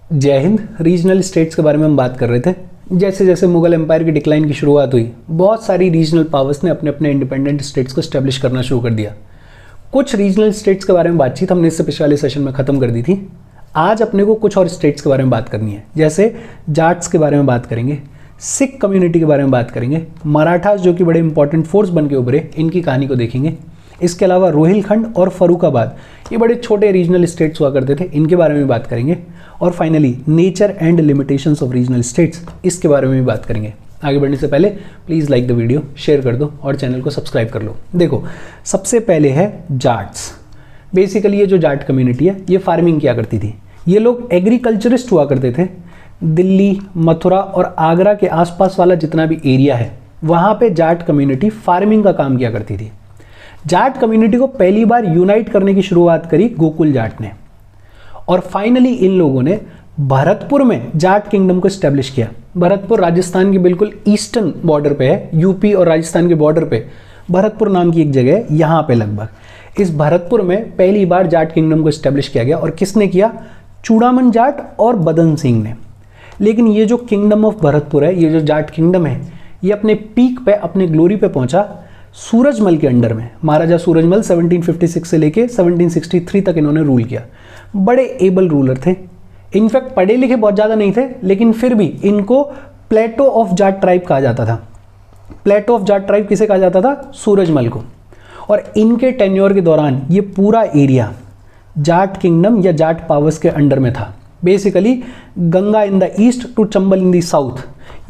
जय Hind. Regional states के बारे में हम बात कर रहे थे। जैसे जैसे मुगल एम्पायर की डिक्लाइन की शुरुआत हुई, बहुत सारी रीजनल पावर्स ने अपने अपने इंडिपेंडेंट स्टेट्स को स्टैब्लिश करना शुरू कर दिया। कुछ रीजनल स्टेट्स के बारे में बातचीत हमने इससे पिछले वाले सेशन में ख़त्म कर दी थी। आज अपने को कुछ और स्टेट्स के बारे में बात करनी है। जैसे जाट्स के बारे में बात करेंगे, सिख कम्युनिटी के बारे में बात करेंगे, मराठास जो कि बड़े इंपॉर्टेंट फोर्स बन के उभरे, इनकी कहानी को देखेंगे। इसके अलावा रोहिलखंड और फर्रुखाबाद, ये बड़े छोटे रीजनल स्टेट्स हुआ करते थे, इनके बारे में बात करेंगे। और finally nature and limitations of regional states, इसके बारे में भी बात करेंगे। आगे बढ़ने से पहले please like the video, share कर दो और चैनल को सब्सक्राइब कर लो। देखो, सबसे पहले है जाट्स। बेसिकली ये जो जाट कम्युनिटी है, ये फार्मिंग किया करती थी। ये लोग एग्रीकल्चरिस्ट हुआ करते थे। दिल्ली, मथुरा और आगरा के आसपास वाला जितना भी एरिया है, वहाँ पे जाट कम्युनिटी फार्मिंग का काम किया करती थी। जाट कम्युनिटी को पहली बार यूनाइट करने की शुरुआत करी गोकुल जाट ने, और फाइनली इन लोगों ने भरतपुर में जाट किंगडम को स्टैब्लिश किया। भरतपुर राजस्थान के बिल्कुल ईस्टर्न बॉर्डर पे है, यूपी और राजस्थान के बॉर्डर पे भरतपुर नाम की एक जगह है, यहाँ पे लगभग। इस भरतपुर में पहली बार जाट किंगडम को स्टैब्लिश किया गया। और किसने किया? चूड़ामन जाट और बदन सिंह ने। लेकिन ये जो किंगडम ऑफ भरतपुर है, ये जो जाट किंगडम है, ये अपने पीक पे, अपने ग्लोरी पे पहुंचा सूरजमल के अंडर में। महाराजा सूरजमल 1756 से लेके 1763 तक इन्होंने रूल किया। बड़े एबल रूलर थे। इनफैक्ट पढ़े लिखे बहुत ज़्यादा नहीं थे, लेकिन फिर भी इनको प्लेटो ऑफ जाट ट्राइब कहा जाता था। प्लेटो ऑफ जाट ट्राइब किसे कहा जाता था? सूरजमल को। और इनके टेन्योर के दौरान ये पूरा एरिया जाट किंगडम या जाट पावर्स के अंडर में था। Basically Ganga in the east to Chambal in the south,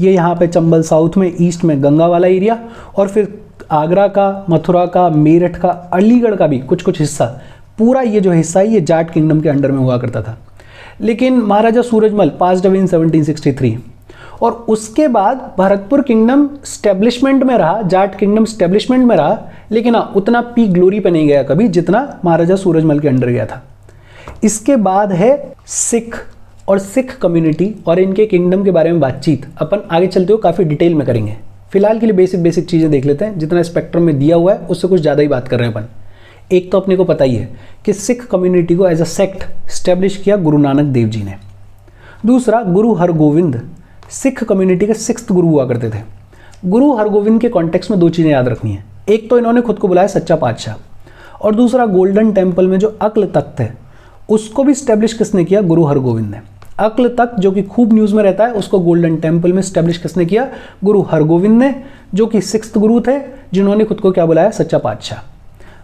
ये यहाँ पे चंबल साउथ में, ईस्ट में गंगा वाला एरिया, और फिर आगरा का, मथुरा का, मेरठ का, अलीगढ़ का भी कुछ कुछ हिस्सा, पूरा ये जो हिस्सा है ये जाट किंगडम के अंडर में हुआ करता था। लेकिन महाराजा सूरजमल पास्ड अवे इन 1763, और उसके बाद भरतपुर किंगडम स्टैब्लिशमेंट में रहा, जाट किंगडम स्टैब्लिशमेंट में रहा, लेकिन हाँ, उतना पीक ग्लोरी पे नहीं गया कभी जितना महाराजा सूरजमल के अंडर गया था। इसके बाद है सिख और सिख कम्युनिटी, और इनके किंगडम के बारे में बातचीत अपन आगे चलते हुए काफ़ी डिटेल में करेंगे। फिलहाल के लिए बेसिक चीज़ें देख लेते हैं। जितना स्पेक्ट्रम में दिया हुआ है उससे कुछ ज़्यादा ही बात कर रहे हैं अपन। एक तो अपने को पता ही है कि सिख कम्युनिटी को एज अ सेक्ट स्टैब्लिश किया गुरु नानक देव जी ने। दूसरा, गुरु हरगोविंद सिख कम्युनिटी के 6th गुरु हुआ करते थे। गुरु हरगोविंद के कॉन्टेक्स्ट में दो चीज़ें याद रखनी है। एक तो इन्होंने खुद को बुलाया सच्चा पातशाह, और दूसरा गोल्डन टेम्पल में जो अक्ल तख्त है उसको भी स्टैब्लिश किसने किया? गुरु हरगोविंद ने। अक्ल तख्त जो कि खूब न्यूज़ में रहता है, उसको गोल्डन टेम्पल में स्टैब्लिश किसने किया? गुरु हरगोविंद ने, जो कि 6th गुरु थे, जिन्होंने खुद को क्या बुलाया? सच्चा पातशाह।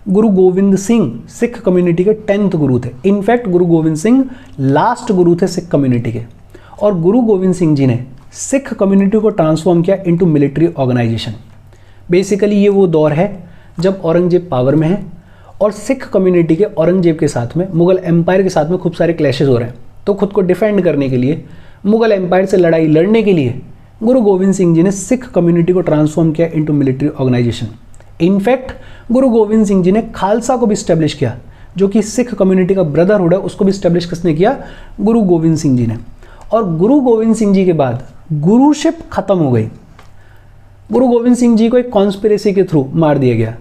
गुरु गोविंद सिंह सिख कम्युनिटी के 10th गुरु थे। इनफैक्ट गुरु गोविंद सिंह लास्ट गुरु थे सिख कम्युनिटी के। और गुरु गोविंद सिंह जी ने सिख कम्युनिटी को ट्रांसफॉर्म किया इनटू मिलिट्री ऑर्गेनाइजेशन। बेसिकली ये वो दौर है जब औरंगजेब पावर में है, और सिख कम्युनिटी के औरंगजेब के साथ में, मुगल एम्पायर के साथ में खूब सारे क्लैशेस हो रहे हैं। तो खुद को डिफेंड करने के लिए, मुगल एम्पायर से लड़ाई लड़ने के लिए, गुरु गोविंद सिंह जी ने सिख कम्युनिटी को ट्रांसफॉर्म किया इनटू मिलिट्री ऑर्गेनाइजेशन। इनफैक्ट गुरु गोविंद सिंह जी ने खालसा को भी स्टैब्लिश किया, जो कि सिख कम्युनिटी का ब्रदरहुड है, उसको भी स्टैब्लिश किसने किया? गुरु गोविंद सिंह जी ने। और गुरु गोविंद सिंह जी के बाद गुरुशिप खत्म हो गई। गुरु गोविंद सिंह जी को एक कॉन्स्पिरेसी के थ्रू मार दिया गया,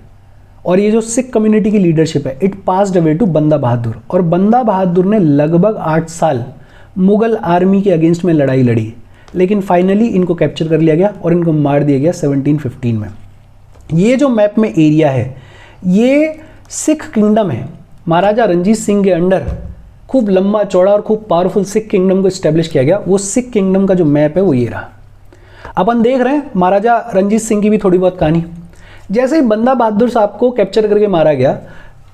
और ये जो सिख कम्युनिटी की लीडरशिप है, इट पास्ड अवे टू बंदा बहादुर। और बंदा बहादुर ने लगभग 8 साल मुगल आर्मी के अगेंस्ट में लड़ाई लड़ी, लेकिन फाइनली इनको कैप्चर कर लिया गया और इनको मार दिया गया 1715 में। ये जो मैप में एरिया है, ये सिख किंगडम है। महाराजा रणजीत सिंह के अंडर खूब लंबा चौड़ा और खूब पावरफुल सिख किंगडम को स्टैब्लिश किया गया। वो सिख किंगडम का जो मैप है वो ये रहा। अपन देख रहे हैं महाराजा रणजीत सिंह की भी थोड़ी बहुत कहानी। जैसे ही बंदा बहादुर साहब को कैप्चर करके मारा गया,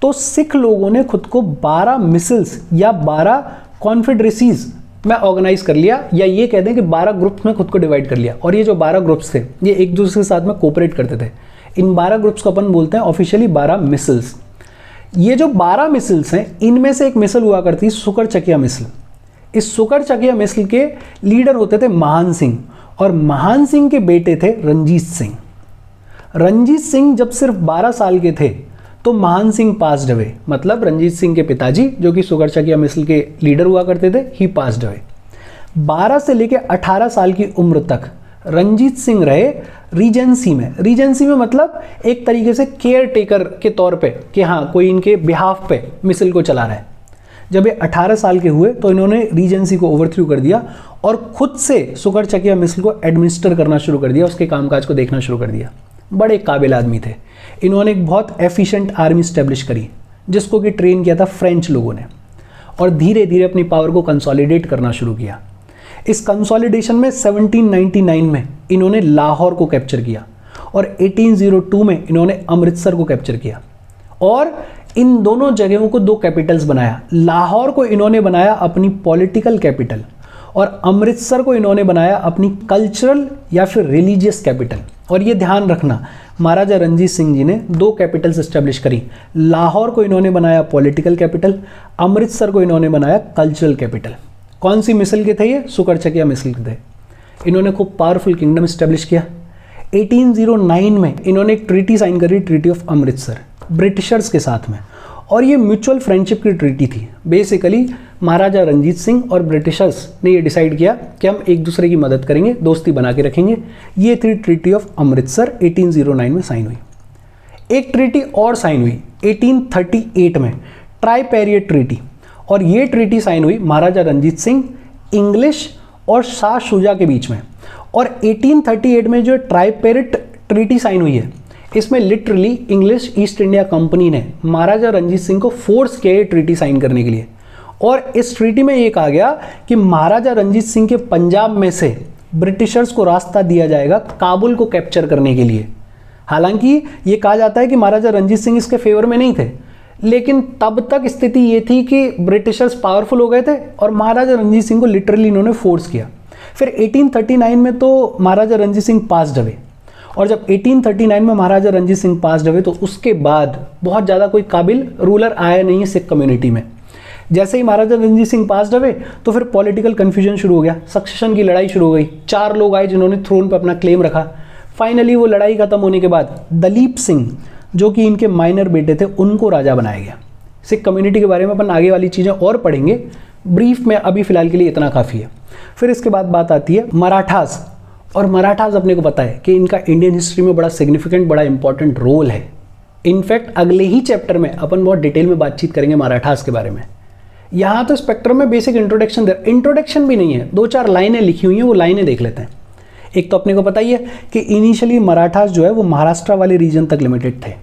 तो सिख लोगों ने खुद को 12 मिसल्स या 12 कॉन्फेडरेसीज में ऑर्गेनाइज कर लिया, या ये कह दें कि 12 ग्रुप्स में खुद को डिवाइड कर लिया। और ये जो 12 ग्रुप्स थे, ये एक दूसरे के साथ में कोऑपरेट करते थे। इन 12 ग्रुप्स को अपन बोलते हैं ऑफिशियली 12 मिसल्स। ये जो 12 मिसल्स हैं, इनमें से एक मिसल हुआ करती सुकर चकिया मिसल। इस सुकर चकिया मिसल के लीडर होते थे महान सिंह, और महान सिंह के बेटे थे रंजीत सिंह। रंजीत सिंह जब सिर्फ 12 साल के थे तो महान सिंह पास्ड अवे, मतलब रंजीत सिंह के पिताजी जो कि सुकर चकिया मिसल के लीडर हुआ करते थे, ही पास्ड अवे। 12 से लेके 18 साल की उम्र तक रंजीत सिंह रहे रीजेंसी में। रीजेंसी में मतलब एक तरीके से केयर टेकर के तौर पे कि हाँ, कोई इनके बिहाफ पे मिसल को चला रहा है। जब ये 18 साल के हुए तो इन्होंने रीजेंसी को ओवरथ्रू कर दिया और खुद से सुकरचकिया मिसल को एडमिनिस्टर करना शुरू कर दिया, उसके कामकाज को देखना शुरू कर दिया। बड़े काबिल आदमी थे। इन्होंने एक बहुत एफिशिएंट आर्मी स्टैब्लिश करी जिसको कि ट्रेन किया था फ्रेंच लोगों ने, और धीरे धीरे अपनी पावर को कंसोलिडेट करना शुरू किया। इस कंसोलिडेशन में 1799 में इन्होंने लाहौर को कैप्चर किया और 1802 में इन्होंने अमृतसर को कैप्चर किया, और इन दोनों जगहों को दो कैपिटल्स बनाया। लाहौर को इन्होंने बनाया अपनी पॉलिटिकल कैपिटल और अमृतसर को इन्होंने बनाया अपनी कल्चरल या फिर रिलीजियस कैपिटल। और ये ध्यान रखना, महाराजा रणजीत सिंह जी ने दो कैपिटल्स एस्टेब्लिश करी। लाहौर को इन्होंने बनाया पॉलिटिकल कैपिटल, अमृतसर को इन्होंने बनाया कल्चरल कैपिटल। कौन सी मिसल के थे ये? सुकरचकिया मिसल के थे। इन्होंने खूब पावरफुल किंगडम एस्टेब्लिश किया। 1809 में इन्होंने एक ट्रीटी साइन करी, ट्रीटी ऑफ अमृतसर, ब्रिटिशर्स के साथ में, और ये म्यूचुअल फ्रेंडशिप की ट्रीटी थी। बेसिकली महाराजा रणजीत सिंह और ब्रिटिशर्स ने ये डिसाइड किया कि हम एक दूसरे की मदद करेंगे, दोस्ती बना के रखेंगे। ये थी ट्रीटी ऑफ अमृतसर, 1809 में साइन हुई। एक ट्रीटी और साइन हुई 1838 में, ट्राइपेरियट ट्रीटी, और ये ट्रीटी साइन हुई महाराजा रणजीत सिंह, इंग्लिश और शाह शुजा के बीच में। और 1838 में जो ट्राइपेरियट ट्रीटी साइन हुई है, इसमें literally English east India company ने महाराजा रणजीत सिंह को फोर्स किया ये ट्रीटी साइन करने के लिए। और इस ट्रीटी में ये कहा गया कि महाराजा रणजीत सिंह के पंजाब में से ब्रिटिशर्स को रास्ता दिया जाएगा काबुल को कैप्चर करने के लिए। हालांकि ये कहा जाता है कि महाराजा रणजीत सिंह इसके फेवर में नहीं थे, लेकिन तब तक स्थिति ये थी कि ब्रिटिशर्स पावरफुल हो गए थे और महाराजा रणजीत सिंह को लिटरली इन्होंने फोर्स किया। फिर 1839 में तो महाराजा रणजीत सिंह पास्ड अवे, और जब 1839 में महाराजा रणजीत सिंह पास्ड अवे तो उसके बाद बहुत ज़्यादा कोई काबिल रूलर आया नहीं है सिख कम्युनिटी में। जैसे ही महाराजा रणजीत सिंह पास्ड अवे तो फिर पॉलिटिकल कन्फ्यूजन शुरू हो गया, सक्सेशन की लड़ाई शुरू हो गई। 4 लोग आए जिन्होंने थ्रोन पर अपना क्लेम रखा। फाइनली वो लड़ाई खत्म होने के बाद दलीप सिंह, जो कि इनके माइनर बेटे थे, उनको राजा बनाया गया। सिख कम्युनिटी के बारे में अपन आगे वाली चीज़ें और पढ़ेंगे, ब्रीफ में अभी फिलहाल के लिए इतना काफ़ी है। फिर इसके बाद बात आती है मराठास, और मराठास अपने को पता है कि इनका इंडियन हिस्ट्री में बड़ा सिग्निफिकेंट, बड़ा इंपॉर्टेंट रोल है। इनफैक्ट अगले ही चैप्टर में अपन बहुत डिटेल में बातचीत करेंगे मराठास के बारे में। यहाँ तो स्पेक्ट्रम में बेसिक इंट्रोडक्शन भी नहीं है, 2-4 लाइनें लिखी हुई हैं, वो लाइनें देख लेते हैं। एक तो अपने को पता ही है कि इनिशियली मराठास जो है वो महाराष्ट्र वाले रीजन तक लिमिटेड थे।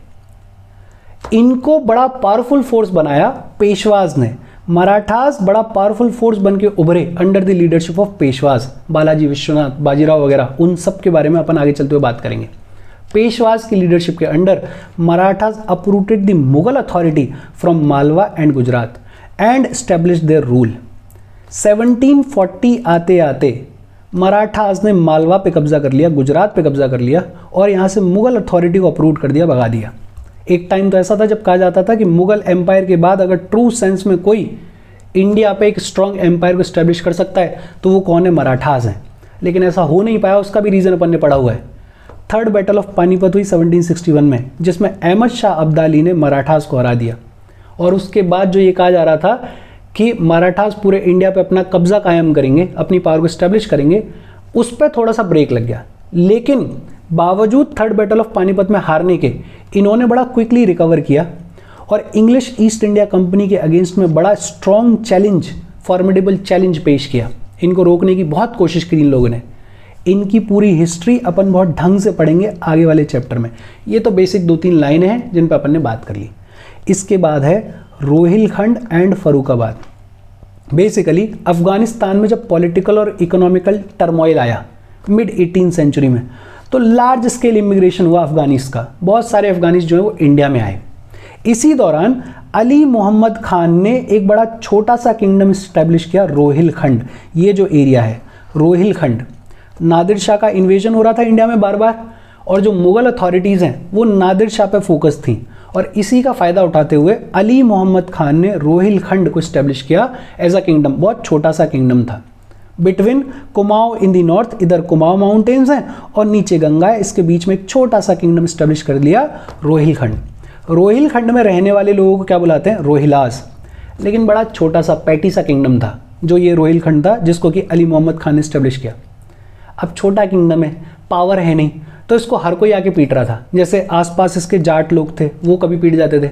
इनको बड़ा पावरफुल फोर्स बनाया पेशवाज ने। मराठास बड़ा पावरफुल फोर्स बन के उभरे under the leadership of पेशवाज, Balaji Vishwanath, Bajirao वगैरह, उन सब के बारे में अपन आगे चलते हुए बात करेंगे। पेशवाज की लीडरशिप के under Marathas uprooted the Mughal authority from Malwa and Gujarat and established their rule. 1740 आते आते मराठास ने मालवा पे कब्जा कर लिया, गुजरात पे कब्जा कर लिया, और यहाँ से मुगल अथॉरिटी को अप्रूव कर दिया, भगा दिया। एक टाइम तो ऐसा था जब कहा जाता था कि मुगल एम्पायर के बाद अगर ट्रू सेंस में कोई इंडिया पे एक स्ट्रॉन्ग एम्पायर को स्टैब्लिश कर सकता है तो वो कौन है? मराठास हैं। लेकिन ऐसा हो नहीं पाया, उसका भी रीज़न अपन ने पढ़ा हुआ है। 3rd बैटल ऑफ पानीपत हुई 1761 में, जिसमें अहमद शाह अब्दाली ने मराठास को हरा दिया। और उसके बाद जो ये कहा जा रहा था कि मराठास पूरे इंडिया पे अपना कब्जा कायम करेंगे, अपनी पावर को स्टैब्लिश करेंगे, उस पर थोड़ा सा ब्रेक लग गया। लेकिन बावजूद 3rd बैटल ऑफ पानीपत में हारने के इन्होंने बड़ा क्विकली रिकवर किया और इंग्लिश ईस्ट इंडिया कंपनी के अगेंस्ट में बड़ा स्ट्रॉन्ग चैलेंज, फॉर्मिडेबल चैलेंज पेश किया। इनको रोकने की बहुत कोशिश की इन लोगों ने। इनकी पूरी हिस्ट्री अपन बहुत ढंग से पढ़ेंगे आगे वाले चैप्टर में। ये तो बेसिक 2-3 लाइनें हैं जिन पर अपन ने बात कर ली। इसके बाद है रोहिलखंड एंड फरुखाबाद। बेसिकली अफगानिस्तान में जब पॉलिटिकल और इकोनॉमिकल टर्मोइल आया मिड 18th सेंचुरी में, तो लार्ज स्केल इमिग्रेशन हुआ अफगानिस का। बहुत सारे अफगानिस जो है वो इंडिया में आए। इसी दौरान अली मोहम्मद खान ने एक बड़ा छोटा सा किंगडम इस्टेब्लिश किया, रोहिलखंड। ये जो एरिया है रोहिलखंड, नादिर शाह का इन्वेजन हो रहा था इंडिया में बार बार, और जो मुगल अथॉरिटीज़ हैं वो नादिर शाह पे फोकस थी, और इसी का फ़ायदा उठाते हुए अली मोहम्मद खान ने रोहिलखंड को इस्टेब्लिश किया एज अ किंगडम। बहुत छोटा सा किंगडम था between Kumaon in the north, इधर कुमाऊं माउंटेन्स हैं और नीचे गंगा है, इसके बीच में एक छोटा सा किंगडम इस्टेब्लिश कर लिया, रोहिलखंड। रोहिलखंड में रहने वाले लोगों को क्या बुलाते हैं? रोहिलास। लेकिन बड़ा छोटा सा पैटी सा किंगडम था जो ये रोहिलखंड था, जिसको कि अली मोहम्मद खान ने इस्टेब्लिश किया। अब छोटा किंगडम है, पावर है नहीं, तो इसको हर कोई आके पीट रहा था। जैसे आसपास इसके जाट लोग थे, वो कभी पीट जाते थे,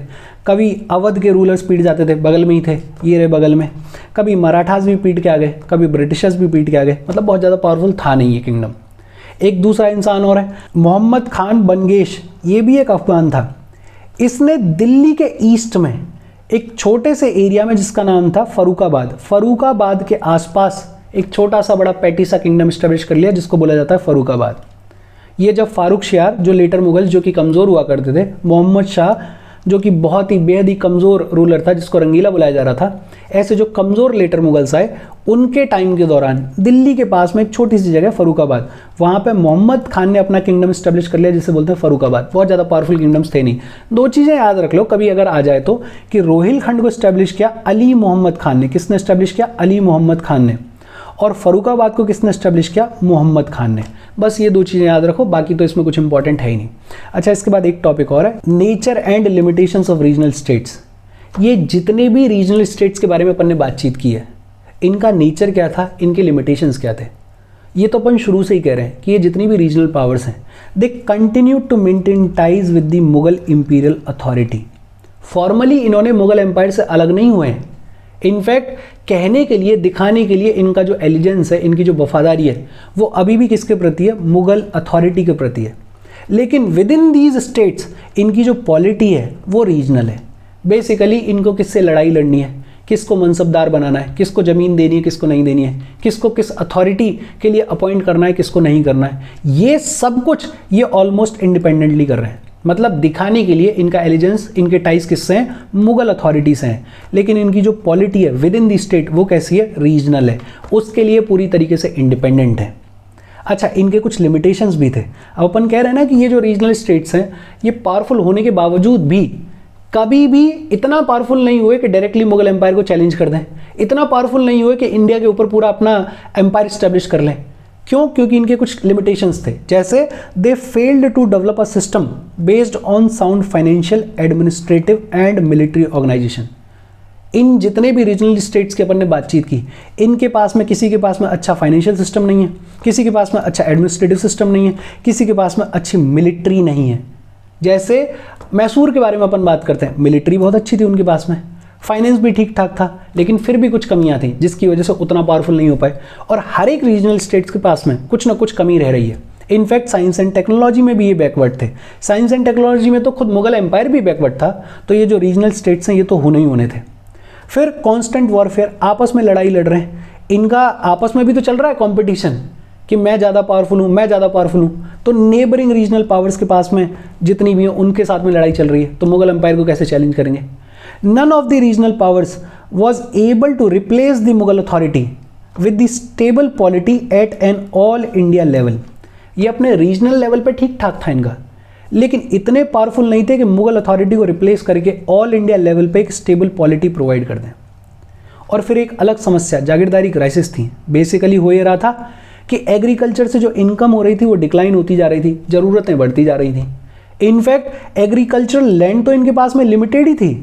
कभी अवध के रूलर्स पीट जाते थे, बगल में ही थे, ये रहे बगल में, कभी मराठास भी पीट के आ गए, कभी ब्रिटिशर्स भी पीट के आ गए, मतलब बहुत ज़्यादा पावरफुल था नहीं ये किंगडम। एक दूसरा इंसान और है, मोहम्मद खान बंगेश, ये भी एक अफगान था। इसने दिल्ली के ईस्ट में एक छोटे से एरिया में जिसका नाम था फरुखाबाद के आसपास एक छोटा सा बड़ा पैटी सा किंगडम स्टैब्लिश कर लिया, जिसको बोला जाता है फरुखाबाद। ये जब फारूक शियार, जो लेटर मुगल जो कि कमज़ोर हुआ करते थे, मोहम्मद शाह जो कि बहुत ही बेहद ही कमज़ोर रूलर था, जिसको रंगीला बुलाया जा रहा था, ऐसे जो कमज़ोर लेटर मुगल्स आए, उनके टाइम के दौरान दिल्ली के पास में एक छोटी सी जगह फरुखाबाद, वहाँ पे मोहम्मद खान ने अपना किंगडम स्टैब्लिश कर लिया, जिसे बोलते हैं फरुखाबाद। बहुत ज़्यादा पावरफुल किंगडम्स थे नहीं। दो चीज़ें याद रख लो कभी अगर आ जाए तो, कि रोहिलखंड को स्टैब्लिश किया अली मोहम्मद खान ने। किसने स्टैब्लिश किया? अली मोहम्मद खान ने। और फरुखाबाद को किसने स्टैब्लिश किया? मोहम्मद खान ने। बस ये दो चीज़ें याद रखो, बाकी तो इसमें कुछ इंपॉर्टेंट है ही नहीं। अच्छा, इसके बाद एक टॉपिक और है, nature and limitations of regional states. ये जितने भी रीजनल स्टेट्स के बारे में अपन ने बातचीत की है, इनका नेचर क्या था, इनके लिमिटेशंस क्या थे, ये तो अपन शुरू से ही कह रहे हैं कि ये जितनी भी रीजनल पावर्स हैं, they continue to maintain ties with the Mughal imperial authority. Formally इन्होंने मुगल एम्पायर से अलग नहीं हुए हैं। इनफैक्ट कहने के लिए, दिखाने के लिए इनका जो एलिजेंस है, इनकी जो वफादारी है, वो अभी भी किसके प्रति है? मुगल अथॉरिटी के प्रति है। लेकिन विद इन दीज स्टेट्स इनकी जो पॉलिटी है वो रीजनल है। बेसिकली इनको किससे लड़ाई लड़नी है, किसको मनसबदार बनाना है, किसको ज़मीन देनी है, किसको नहीं देनी है, किसको किस अथॉरिटी के लिए अपॉइंट करना है, किसको नहीं करना है, ये सब कुछ ये ऑलमोस्ट इंडिपेंडेंटली कर रहे हैं। मतलब दिखाने के लिए इनका एलिजेंस, इनके टाइज किससे हैं? मुगल अथॉरिटी से हैं। लेकिन इनकी जो पॉलिटी है विद इन दी स्टेट वो कैसी है? रीजनल है, उसके लिए पूरी तरीके से इंडिपेंडेंट है। अच्छा, इनके कुछ लिमिटेशंस भी थे। अब अपन कह रहे हैं ना कि ये जो रीजनल स्टेट्स हैं, ये पावरफुल होने के बावजूद भी कभी भी इतना पावरफुल नहीं हुए कि डायरेक्टली मुगल एम्पायर को चैलेंज कर दें, इतना पावरफुल नहीं हुए कि इंडिया के ऊपर पूरा अपना एम्पायर स्टैब्लिश कर लें। क्यों? क्योंकि इनके कुछ लिमिटेशंस थे। जैसे they failed to develop a system based on sound financial, administrative and military organisation. इन जितने भी रीजनल स्टेट्स की अपन ने बातचीत की, इनके पास में किसी के पास में अच्छा फाइनेंशियल सिस्टम नहीं है, किसी के पास में अच्छा एडमिनिस्ट्रेटिव सिस्टम नहीं है, किसी के पास में अच्छी मिलिट्री नहीं है। जैसे मैसूर के बारे में अपन बात करते हैं, मिलिट्री बहुत अच्छी थी उनके पास में, फाइनेंस भी ठीक ठाक था, लेकिन फिर भी कुछ कमियां थी जिसकी वजह से उतना पावरफुल नहीं हो पाए। और हर एक रीजनल स्टेट्स के पास में कुछ ना कुछ कमी रह रही है। इनफैक्ट साइंस एंड टेक्नोलॉजी में भी ये बैकवर्ड थे। साइंस एंड टेक्नोलॉजी में तो खुद मुगल एम्पायर भी बैकवर्ड था, तो ये जो रीजनल स्टेट्स हैं ये तो होने ही होने थे। फिर कॉन्स्टेंट वॉरफेयर, आपस में लड़ाई लड़ रहे हैं, इनका आपस में भी तो चल रहा है कॉम्पिटिशन कि मैं ज़्यादा पावरफुल हूँ, मैं ज़्यादा पावरफुल हूँ। तो नेबरिंग रीजनल पावर्स के पास में जितनी भी हैं उनके साथ में लड़ाई चल रही है, तो मुगल एम्पायर को कैसे चैलेंज करेंगे? None of the regional powers was able to replace the Mughal authority with the stable polity at an all India level. ये अपने रीजनल लेवल पे ठीक ठाक था इनका, लेकिन इतने पावरफुल नहीं थे कि मुगल अथॉरिटी को रिप्लेस करके ऑल इंडिया लेवल पे एक स्टेबल पॉलिटी प्रोवाइड कर दें। और फिर एक अलग समस्या, जागीरदारी क्राइसिस थी। बेसिकली हो ये रहा था कि एग्रीकल्चर से जो इनकम हो रही थी वो डिक्लाइन होती जा रही थी, ज़रूरतें बढ़ती जा रही थी। इनफैक्ट एग्रीकल्चरल लैंड तो इनके पास में लिमिटेड ही थी,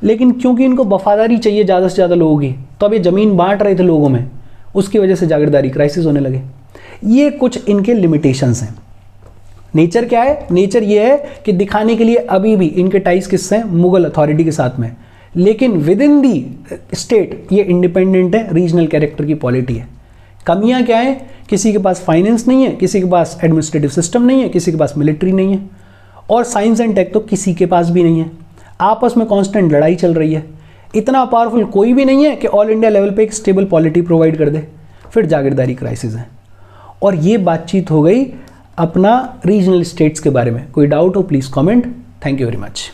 लेकिन क्योंकि इनको वफादारी चाहिए ज़्यादा से ज़्यादा लोगों की, तो अब ये ज़मीन बांट रहे थे लोगों में, उसकी वजह से जागीरदारी क्राइसिस होने लगे। ये कुछ इनके लिमिटेशंस हैं। नेचर क्या है? नेचर ये है कि दिखाने के लिए अभी भी इनके टाइज किससे हैं? मुगल अथॉरिटी के साथ में, लेकिन विद इन दी स्टेट ये इंडिपेंडेंट है, रीजनल कैरेक्टर की पॉलिटी है। कमियां क्या है? किसी के पास फाइनेंस नहीं है, किसी के पास एडमिनिस्ट्रेटिव सिस्टम नहीं है, किसी के पास मिलिट्री नहीं है, और साइंस एंड टेक तो किसी के पास भी नहीं है। आपस में कांस्टेंट लड़ाई चल रही है। इतना पावरफुल कोई भी नहीं है कि ऑल इंडिया लेवल पे एक स्टेबल पॉलिटी प्रोवाइड कर दे। फिर जागीरदारी क्राइसिस है। और ये बातचीत हो गई अपना रीजनल स्टेट्स के बारे में। कोई डाउट हो please comment. Thank you very much.